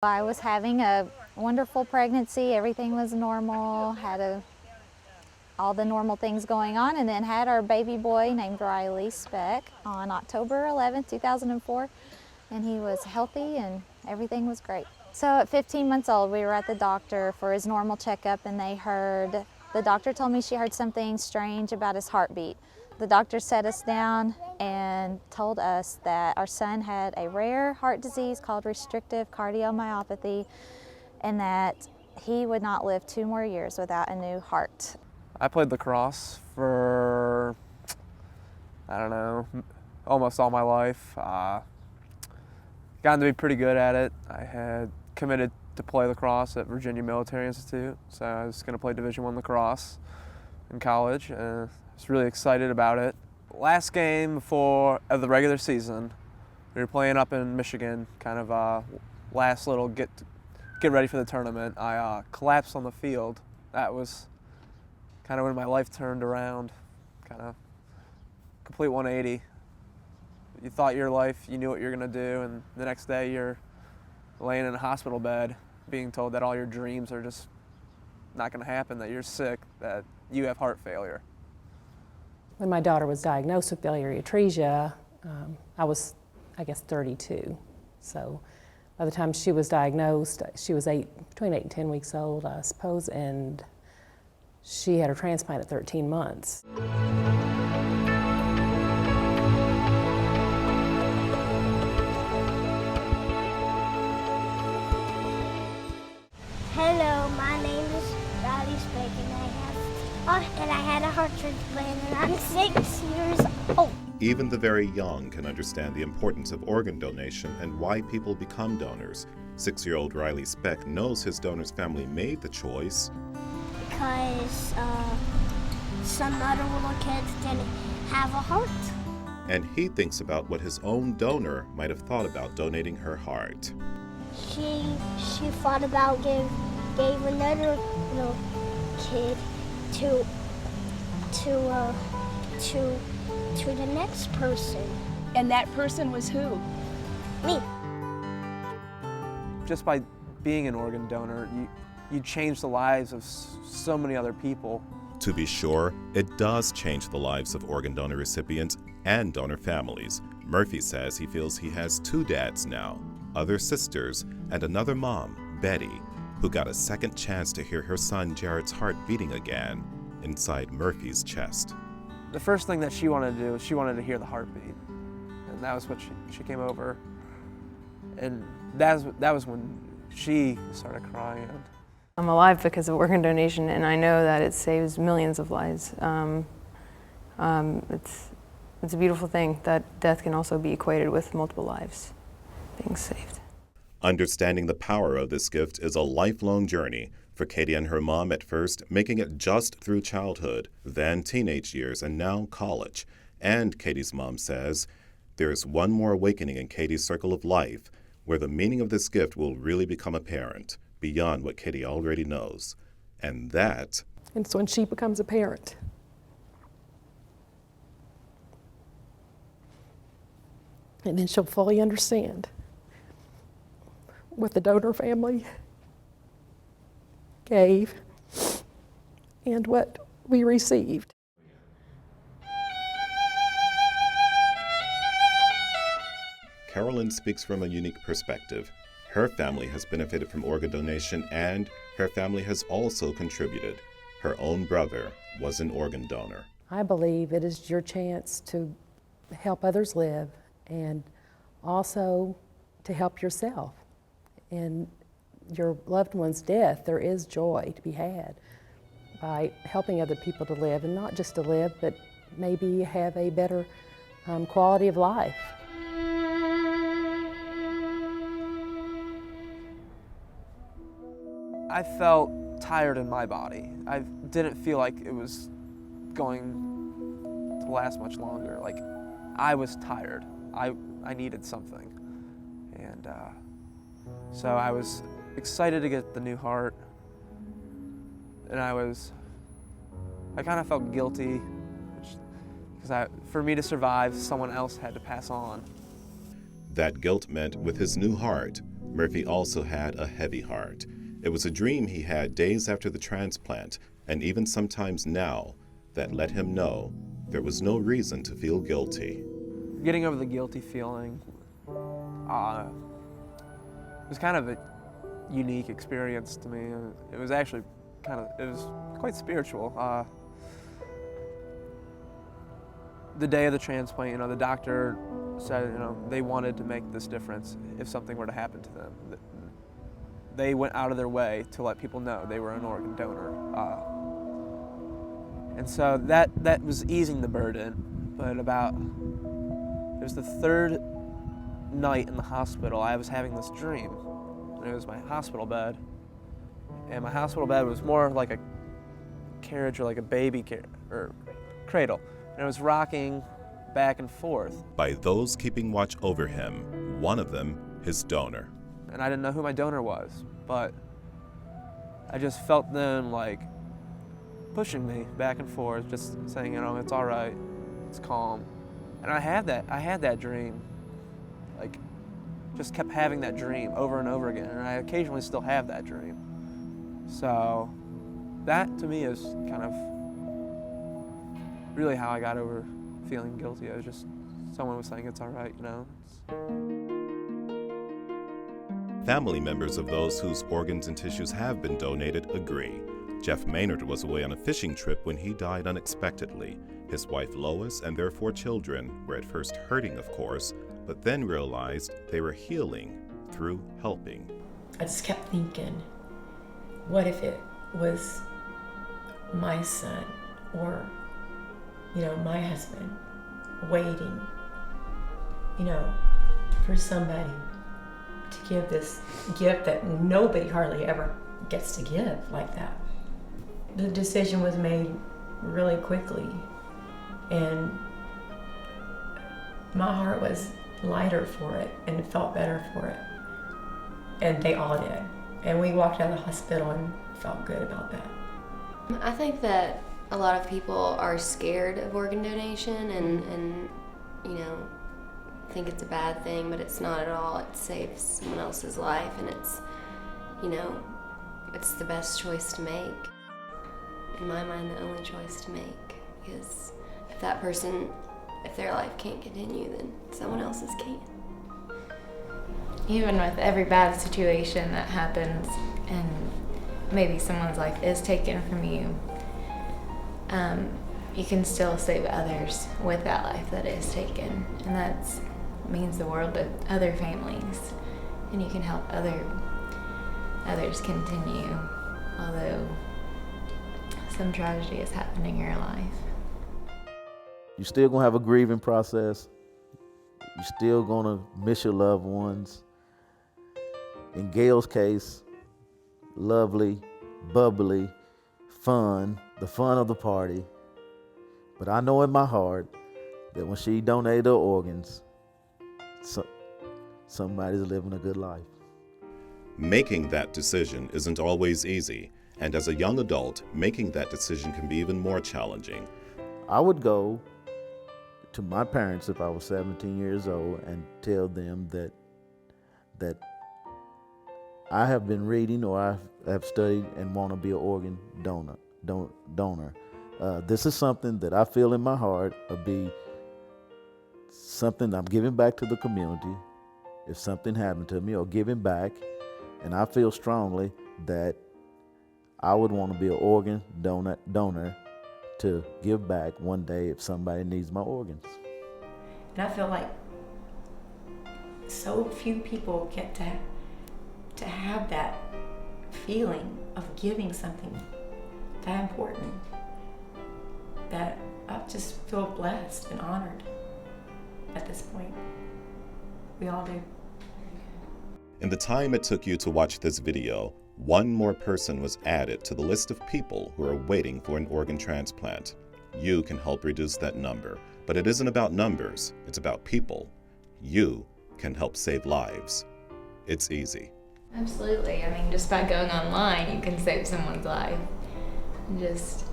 I was having a wonderful pregnancy. Everything was normal, all the normal things going on, and then had our baby boy named Riley Speck on October 11th, 2004, and he was healthy and everything was great. So at 15 months old, we were at the doctor for his normal checkup, and the doctor told me she heard something strange about his heartbeat. The doctor sat us down and told us that our son had a rare heart disease called restrictive cardiomyopathy, and that he would not live 2 more years without a new heart. I played lacrosse for, I don't know, almost all my life. Gotten to be pretty good at it. I had committed to play lacrosse at Virginia Military Institute, so I was going to play Division I lacrosse in college. I was really excited about it. Last game of the regular season, we were playing up in Michigan, kind of last little get ready for the tournament. I collapsed on the field. That was kind of when my life turned around, kind of complete 180. You thought your life, you knew what you're going to do, and the next day you're laying in a hospital bed being told that all your dreams are just not going to happen, that you're sick, that you have heart failure. When my daughter was diagnosed with biliary atresia, I was, 32. So by the time she was diagnosed, she was between 8 and 10 weeks old, I suppose, and she had her transplant at 13 months. Hello, my name is Riley Speck, and I had a heart transplant, and I'm 6 years old. Even the very young can understand the importance of organ donation and why people become donors. 6-year-old Riley Speck knows his donor's family made the choice Because some other little kids didn't have a heart. and he thinks about what his own donor might have thought about donating her heart. She thought about gave another little kid to the next person. And that person was who? Me. Just by being an organ donor, you change the lives of so many other people. To be sure, it does change the lives of organ donor recipients and donor families. Murphy says he feels he has 2 dads now, other sisters, and another mom, Betty, who got a second chance to hear her son Jared's heart beating again inside Murphy's chest. The first thing that she wanted to do was she wanted to hear the heartbeat. And that was what she came over. And that was when she started crying. I'm alive because of organ donation, and I know that it saves millions of lives. It's a beautiful thing that death can also be equated with multiple lives being saved. Understanding the power of this gift is a lifelong journey. For Katie and her mom at first, making it just through childhood, then teenage years, and now college. And Katie's mom says, there's one more awakening in Katie's circle of life where the meaning of this gift will really become apparent beyond what Katie already knows. And that... And it's when she becomes a parent. And then she'll fully understand what the donor family gave and what we received. Carolyn speaks from a unique perspective. Her family has benefited from organ donation, and her family has also contributed. Her own brother was an organ donor. I believe it is your chance to help others live and also to help yourself. In your loved one's death, there is joy to be had by helping other people to live, and not just to live, but maybe have a better quality of life. I felt tired in my body. I didn't feel like it was going to last much longer. Like, I was tired. I needed something. And so I was excited to get the new heart. And I kind of felt guilty because for me to survive, someone else had to pass on. That guilt meant with his new heart, Murphy also had a heavy heart. It was a dream he had days after the transplant, and even sometimes now, that let him know there was no reason to feel guilty. Getting over the guilty feeling was kind of a unique experience to me. It was actually it was quite spiritual. The day of the transplant, the doctor said, they wanted to make this difference if something were to happen to them. They went out of their way to let people know they were an organ donor. And so that was easing the burden, but it was the third night in the hospital, I was having this dream. And it was my hospital bed. And my hospital bed was more like a carriage or like a baby or cradle. And it was rocking back and forth. By those keeping watch over him, one of them his donor. And I didn't know who my donor was, but I just felt them like pushing me back and forth, just saying, it's all right, it's calm. And I had that dream, like just kept having that dream over and over again, and I occasionally still have that dream. So that to me is kind of really how I got over feeling guilty. I was just, someone was saying it's all right, Family members of those whose organs and tissues have been donated agree. Jeff Maynard was away on a fishing trip when he died unexpectedly. His wife Lois and their 4 children were at first hurting, of course, but then realized they were healing through helping. I just kept thinking, what if it was my son or, my husband waiting, for somebody to give this gift that nobody hardly ever gets to give like that. The decision was made really quickly, and my heart was lighter for it and felt better for it. And they all did. And we walked out of the hospital and felt good about that. I think that a lot of people are scared of organ donation and think it's a bad thing, but it's not at all. It saves someone else's life, and it's the best choice to make. In my mind, the only choice to make, because if that person, if their life can't continue, then someone else's can. Even with every bad situation that happens and maybe someone's life is taken from you, you can still save others with that life that is taken, and that means the world to other families, and you can help others continue, although some tragedy has happened in your life. You're still gonna have a grieving process. You're still gonna miss your loved ones. In Gail's case, lovely, bubbly, fun, the fun of the party. But I know in my heart that when she donated her organs, somebody's living a good life. Making that decision isn't always easy, and as a young adult, making that decision can be even more challenging. I would go to my parents if I was 17 years old and tell them that I have been reading or I have studied and want to be an organ donor. This is something that I feel in my heart would be something I'm giving back to the community if something happened to me, or giving back, and I feel strongly that I would want to be an organ donor to give back one day if somebody needs my organs. And I feel like so few people get to have that feeling of giving something that important, that I just feel blessed and honored at this point. We all do. In the time it took you to watch this video, one more person was added to the list of people who are waiting for an organ transplant. You can help reduce that number, but it isn't about numbers, it's about people. You can help save lives. It's easy. Absolutely. I mean, just by going online, you can save someone's life. And just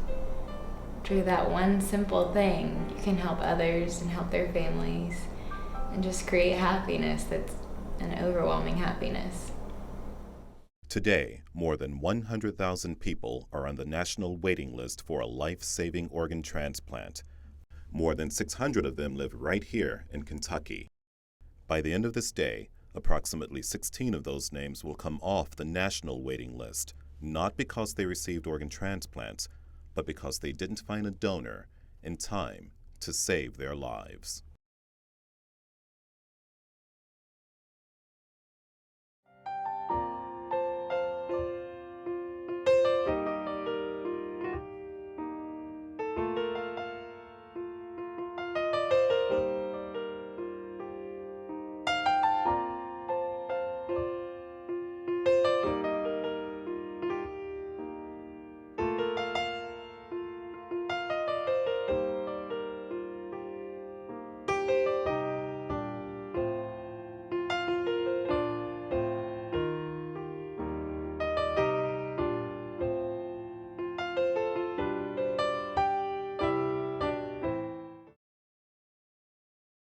through that one simple thing, you can help others and help their families and just create happiness that's an overwhelming happiness. Today, more than 100,000 people are on the national waiting list for a life-saving organ transplant. More than 600 of them live right here in Kentucky. By the end of this day, approximately 16 of those names will come off the national waiting list, not because they received organ transplants, but because they didn't find a donor in time to save their lives.